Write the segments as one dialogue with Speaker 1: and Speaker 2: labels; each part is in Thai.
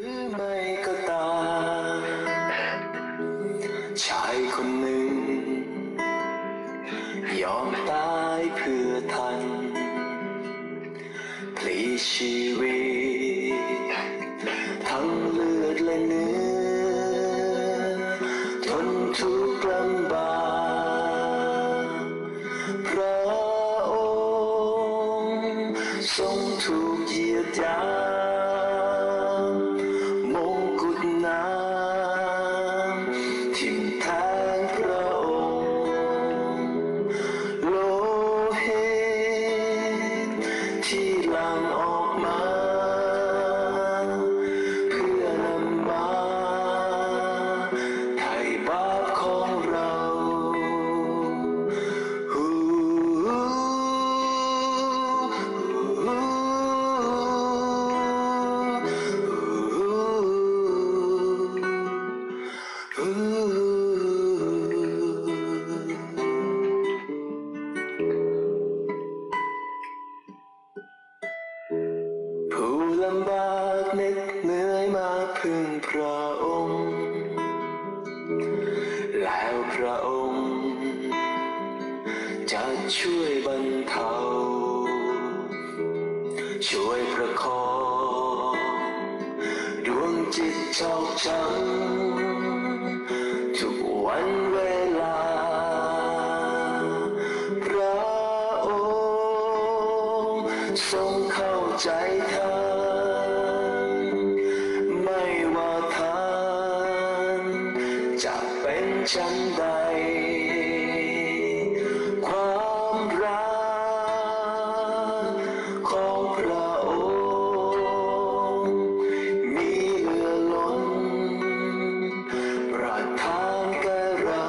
Speaker 1: รือไม่ก็ตามชายคนหนึ่งยอมตายเพื่อท่านพลีชีวิตทั้งเลือดและเนื้อทนทุกข์ลำบากพระองค์ทรงถูกเหยียดหยามมงกุฎน้ำทิ่มแทงพระองค์โลหิตที่หลั่งออกมาเพื่อนำมาไถ่บาปของเราผู้ลำบากเหน็ดเหนื่อยมาพึ่งพระองค์แล้วพระองค์จะช่วยบรรเทาช่วยประคองดวงจิตชอกช้ำทุกวันเวลาพระองค์ทรงเข้าใจท่านไม่ว่าท่านจะเป็นชั้นใดความรักของพระองค์มีเหลือล้นประทานแก่เรา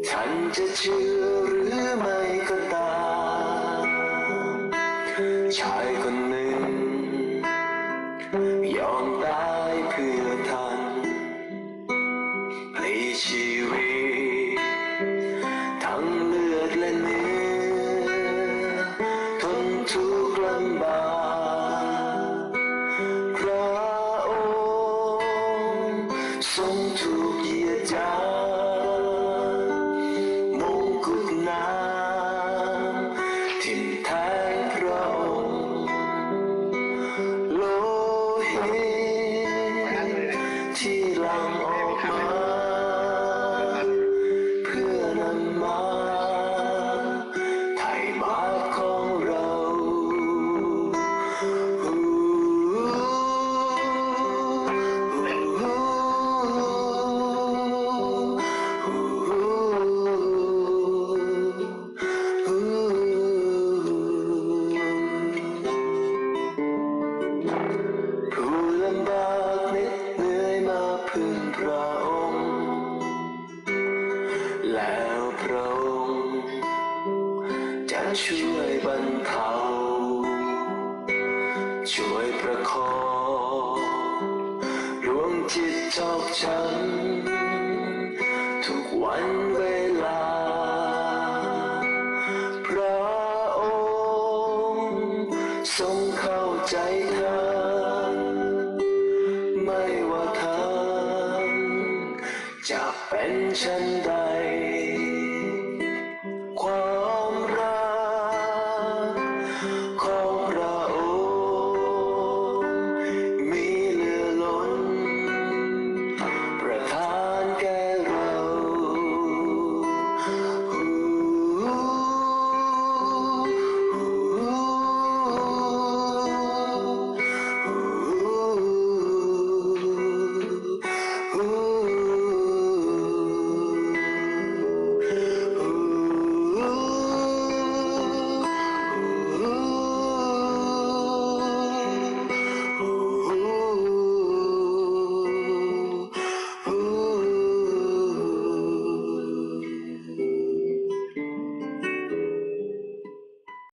Speaker 1: ท่านจะเชื่อหรือไม่ก็ตามชายคนหนึ่งยอมตายเพื่อท่านพลีชีวิตทั้งเลือดและเนื้อทนทุกข์ลำบากพระองค์ทรงถูกเหยียดหยามมงกุฎน้ำทิ่มแทงพระองค์โลหิตที่หลั่งออกมาเพื่อนำมาไถ่บาปของเราผู้ลำบากเหน็ดเหนื่อยมาพึ่งพระองค์แล้วพระองค์จะช่วยบรรเทาช่วยประคองดวงจิตชอกช้ำทุกวันเวลาพระองค์ทรงเข้าใจท่านไม่ว่าท่านจะเป็นเช่นใด